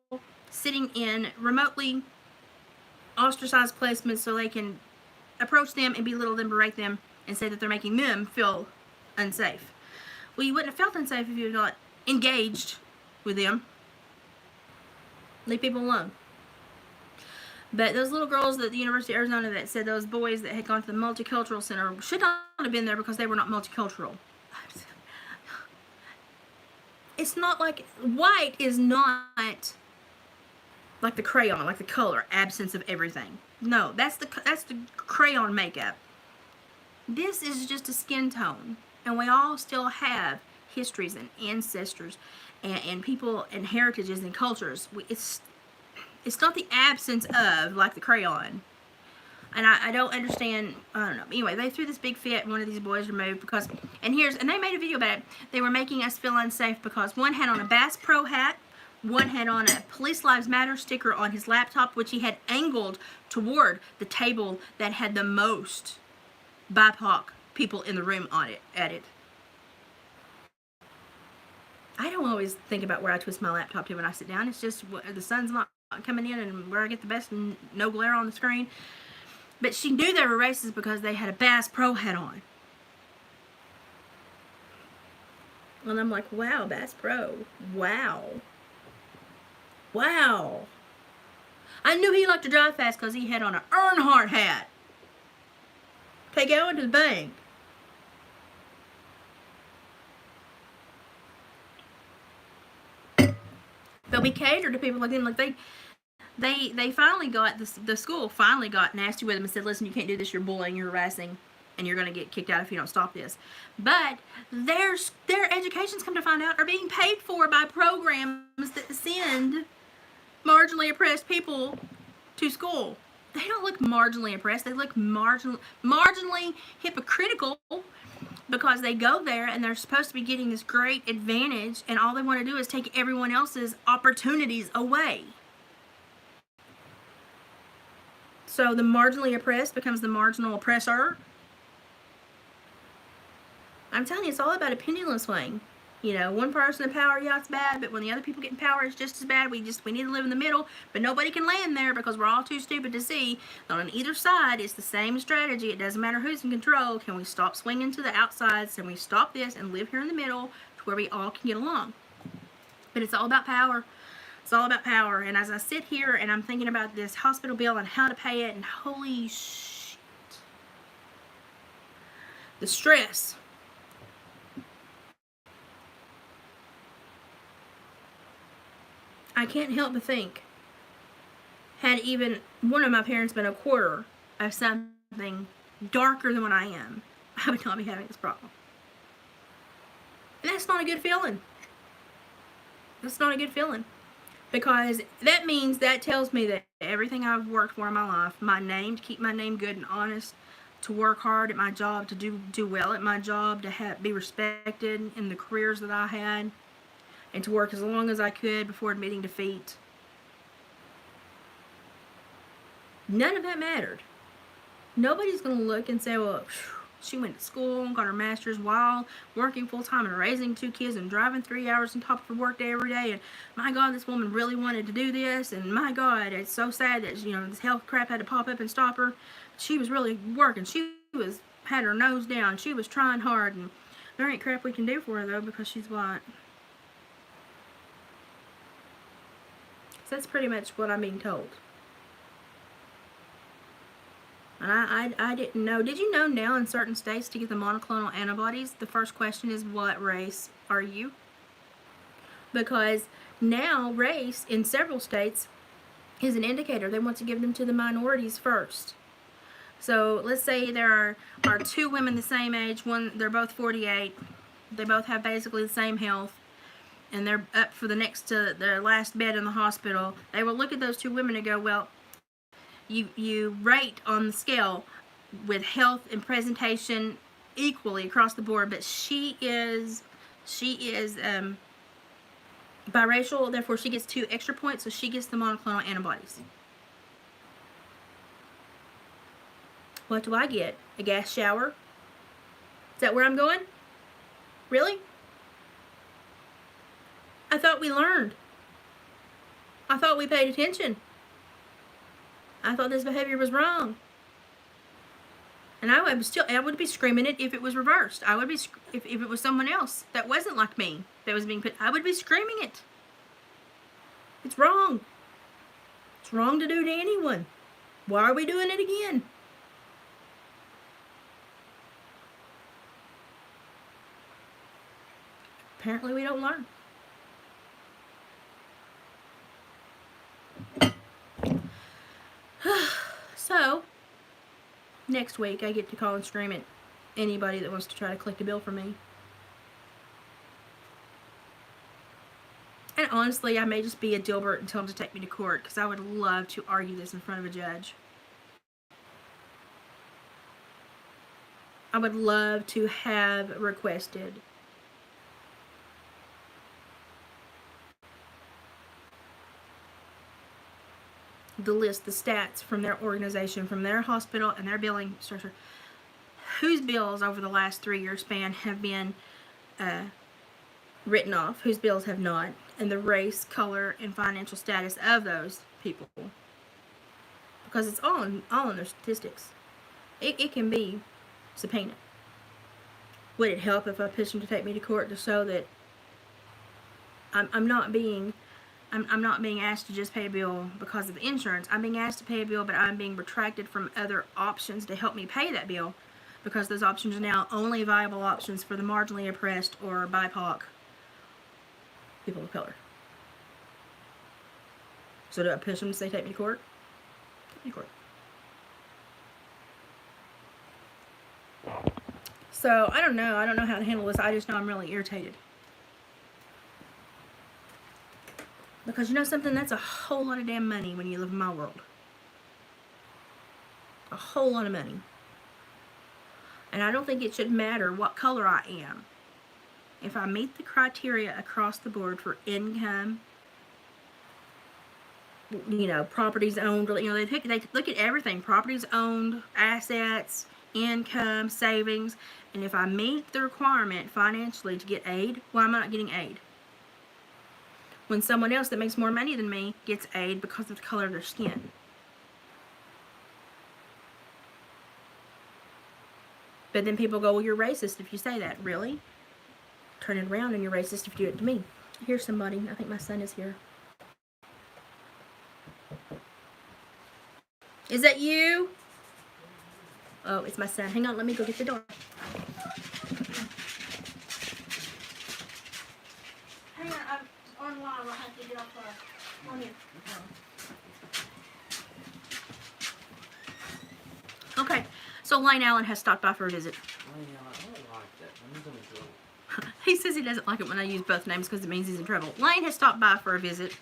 sitting in remotely ostracized placements so they can approach them and belittle them, berate them, and say that they're making them feel unsafe. Well, you wouldn't have felt unsafe if you had not engaged with them. Leave people alone. But those little girls at the University of Arizona that said those boys that had gone to the Multicultural Center should not have been there because they were not multicultural. It's not like, white is not like the crayon, like the color, absence of everything. No, that's the crayon makeup. This is just a skin tone. And we all still have histories and ancestors and people and heritages and cultures. It's not the absence of, like the crayon. And I don't understand, I don't know. Anyway, they threw this big fit, and one of these boys removed because, and they made a video about it. They were making us feel unsafe because one had on a Bass Pro hat, one had on a Police Lives Matter sticker on his laptop, which he had angled toward the table that had the most BIPOC people in the room at it. I don't always think about where I twist my laptop to when I sit down. It's just the sun's not coming in and where I get the best and no glare on the screen. But she knew they were racist because they had a Bass Pro hat on. And I'm like, wow, Bass Pro. Wow. Wow. I knew he liked to drive fast because he had on an Earnhardt hat. Okay, going to the bank. But we cater to people like them. Like they finally got the school finally got nasty with them and said, listen, you can't do this, you're bullying, you're harassing, and you're going to get kicked out if you don't stop this. But their educations, come to find out, are being paid for by programs that send marginally oppressed people to school. They don't look marginally oppressed. They look marginally hypocritical because they go there and they're supposed to be getting this great advantage, and all they want to do is take everyone else's opportunities away. So the marginally oppressed becomes the marginal oppressor. I'm telling you, it's all about a pendulum swing. You know, one person in power, yeah, it's bad, but when the other people get in power, it's just as bad. We need to live in the middle, but nobody can land there because we're all too stupid to see that on either side, it's the same strategy. It doesn't matter who's in control. Can we stop swinging to the outsides? Can we stop this and live here in the middle to where we all can get along? But it's all about power. It's all about power. And as I sit here and I'm thinking about this hospital bill and how to pay it, and holy shit, the stress. I can't help but think, had even one of my parents been a quarter of something darker than what I am, I would not be having this problem. And that's not a good feeling. That's not a good feeling. Because that means, that tells me that everything I've worked for in my life, my name, to keep my name good and honest, to work hard at my job, to do well at my job, to be respected in the careers that I had, and to work as long as I could before admitting defeat. None of that mattered. Nobody's going to look and say, well, she went to school and got her master's while working full-time and raising 2 kids and driving 3 hours on top of her workday every day, and my God, this woman really wanted to do this, and my God, it's so sad that, you know, this health crap had to pop up and stop her. She was really working. She had her nose down. She was trying hard, and there ain't crap we can do for her, though, because she's white. So that's pretty much what I'm being told. And I didn't know. Did you know now in certain states to get the monoclonal antibodies, the first question is, what race are you? Because now race in several states is an indicator. They want to give them to the minorities first. So let's say there are 2 women the same age. They're both 48. They both have basically the same health, and they're up for their last bed in the hospital. They will look at those 2 women and go, well, you rate on the scale with health and presentation equally across the board, but she is biracial, therefore she gets 2 extra points, so she gets the monoclonal antibodies. What do I get? A gas shower? Is that where I'm going? Really? I thought we learned. I thought we paid attention. I thought this behavior was wrong. And I would be screaming it if it was reversed. I would be, if it was someone else that wasn't like me that was being put, I would be screaming it. It's wrong. It's wrong to do to anyone. Why are we doing it again? Apparently we don't learn. So, next week I get to call and scream at anybody that wants to try to collect a bill from me. And honestly, I may just be a Dilbert and tell him to take me to court, because I would love to argue this in front of a judge. I would love to have requested the list, the stats from their organization, from their hospital and their billing structure, whose bills over the last 3-year span have been written off, whose bills have not, and the race, color, and financial status of those people. Because it's all in their statistics. It can be subpoenaed. Would it help if I pushed them to take me to court to show that I'm not being asked to just pay a bill because of insurance. I'm being asked to pay a bill, but I'm being retracted from other options to help me pay that bill, because those options are now only viable options for the marginally oppressed or BIPOC people of color. So do I push them to say take me to court? Take me to court. So I don't know how to handle this. I just know I'm really irritated. Because you know something? That's a whole lot of damn money when you live in my world. A whole lot of money. And I don't think it should matter what color I am. If I meet the criteria across the board for income, you know, properties owned, you know, they look at everything. Properties owned, assets, income, savings, and if I meet the requirement financially to get aid, why am I not getting aid? When someone else that makes more money than me gets aid because of the color of their skin. But then people go, well, you're racist if you say that. Really? Turn it around and you're racist if you do it to me. Here's somebody. I think my son is here. Is that you? Oh, it's my son. Hang on, let me go get the door. Hang on, I'm online. I'll have to get off on here. Okay, so Lane Allen has stopped by for a visit. Lane Allen, I don't like that. That means I'm in trouble. He says he doesn't like it when I use both names because it means he's in trouble. Lane has stopped by for a visit.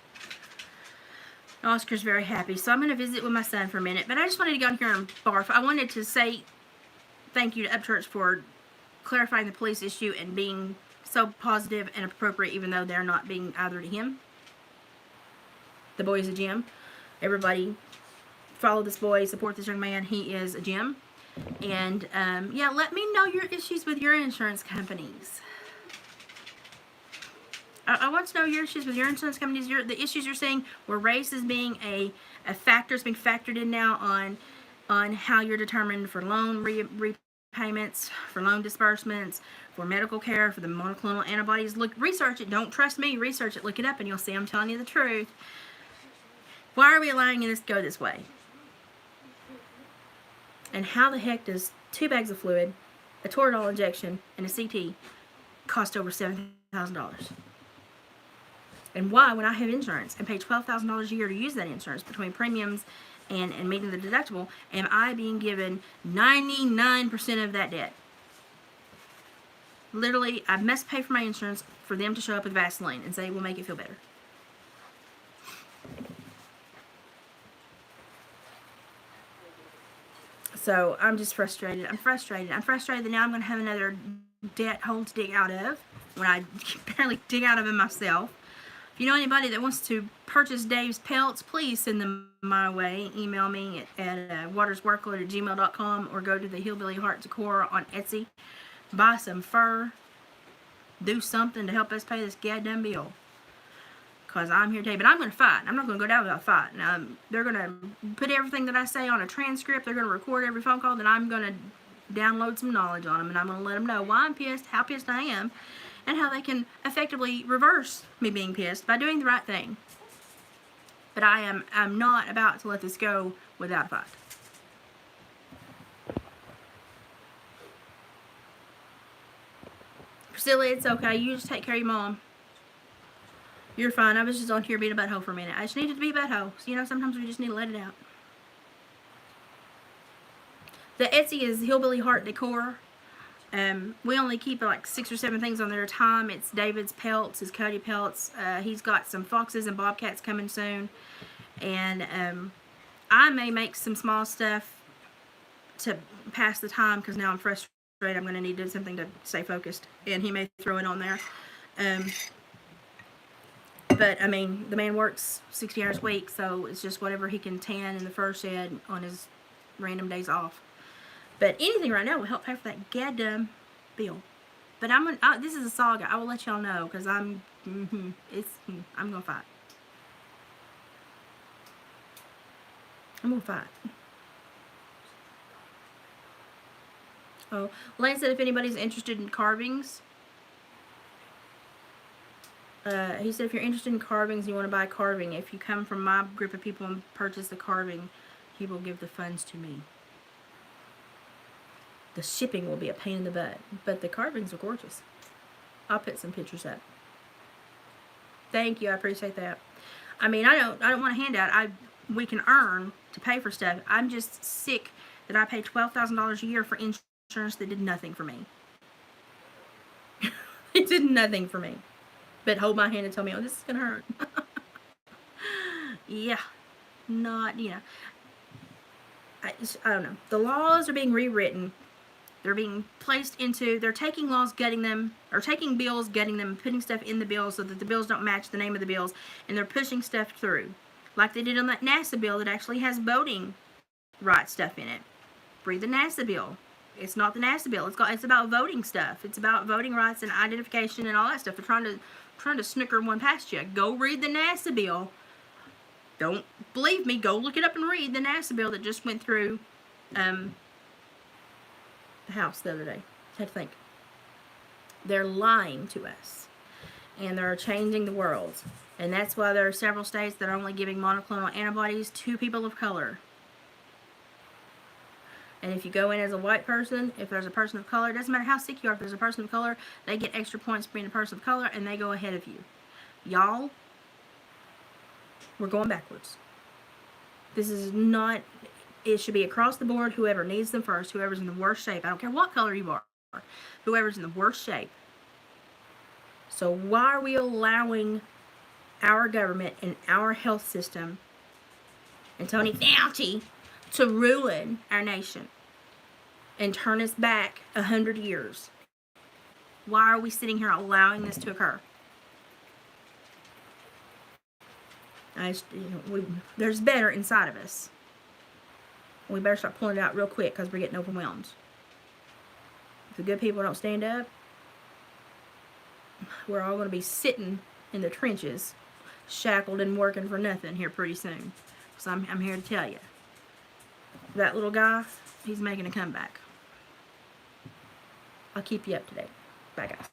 Oscar's very happy, so I'm going to visit with my son for a minute. But I just wanted to go in here and barf. I wanted to say thank you to Upchurch for clarifying the police issue and being so positive and appropriate, even though they're not being either to him. The boy is a gem. Everybody follow this boy, support this young man. He is a gem. And yeah, let me know your issues with your insurance companies. I want to know your issues with your insurance companies, the issues you're seeing where race is being a factor. It's being factored in now on how you're determined for loan repayments, for loan disbursements, for medical care, for the monoclonal antibodies. Look, research it. Don't trust me. Research it. Look it up, and you'll see I'm telling you the truth. Why are we allowing this to go this way? And how the heck does 2 bags of fluid, a Toradol injection, and a CT cost over $7,000? And why, when I have insurance and pay $12,000 a year to use that insurance between premiums and meeting the deductible, am I being given 99% of that debt? Literally, I must pay for my insurance for them to show up with Vaseline and say, we'll make it feel better. So I'm just frustrated. I'm frustrated that now I'm going to have another debt hole to dig out of when I barely dig out of it myself. If you know anybody that wants to purchase Dave's pelts, please send them my way. Email me at watersworkload@gmail.com or go to the Hillbilly Heart Decor on Etsy. Buy some fur. Do something to help us pay this goddamn bill. Because I'm here today. But I'm going to fight. I'm not going to go down without fighting. They're going to put everything that I say on a transcript. They're going to record every phone call. Then I'm going to download some knowledge on them. And I'm going to let them know why I'm pissed, how pissed I am, and how they can effectively reverse me being pissed by doing the right thing. But I'm not about to let this go without a fight. Priscilla, it's okay. You just take care of your mom. You're fine. I was just on here being a butthole for a minute. I just needed to be a butthole. So, you know, sometimes we just need to let it out. The Etsy is Hillbilly Heart Decor. We only keep like 6 or 7 things on there at a time. It's David's pelts, his Cody pelts. He's got some foxes and bobcats coming soon. And I may make some small stuff to pass the time because now I'm frustrated. I'm going to need to do something to stay focused. And he may throw it on there. But, I mean, the man works 60 hours a week, so it's just whatever he can tan in the fur shed on his random days off. But anything right now will help pay for that goddamn bill. But this is a saga. I will let y'all know because I'm gonna fight. I'm gonna fight. Oh, Lane said if anybody's interested in carvings, he said if you're interested in carvings, you want to buy carving. If you come from my group of people and purchase the carving, he will give the funds to me. The shipping will be a pain in the butt, but the carvings are gorgeous. I'll put some pictures up. Thank you, I appreciate that. I mean, I don't want a handout. We can earn to pay for stuff. I'm just sick that I pay $12,000 a year for insurance that did nothing for me. It did nothing for me, but hold my hand and tell me, oh, this is gonna hurt. Yeah, not, you know. I don't know. The laws are being rewritten. They're being placed into, they're taking laws, gutting them, or taking bills, gutting them, putting stuff in the bills so that the bills don't match the name of the bills, and they're pushing stuff through. Like they did on that NASA bill that actually has voting rights stuff in it. Read the NASA bill. It's not the NASA bill. It's about voting stuff. It's about voting rights and identification and all that stuff. They're trying to snooker one past you. Go read the NASA bill. Don't believe me. Go look it up and read the NASA bill that just went through the House the other day. Had to think. They're lying to us, and they're changing the world. And that's why there are several states that are only giving monoclonal antibodies to people of color. And if you go in as a white person, if there's a person of color, it doesn't matter how sick you are, if there's a person of color, they get extra points for being a person of color, and they go ahead of you. Y'all, we're going backwards. This is not, it should be across the board, whoever needs them first, whoever's in the worst shape. I don't care what color you are. Whoever's in the worst shape. So why are we allowing our government and our health system and Tony Fauci to ruin our nation and turn us back 100 years? Why are we sitting here allowing this to occur? There's better inside of us. We better start pulling it out real quick because we're getting overwhelmed. If the good people don't stand up, we're all going to be sitting in the trenches, shackled and working for nothing here pretty soon. So I'm here to tell you. That little guy, he's making a comeback. I'll keep you up to date. Bye, guys.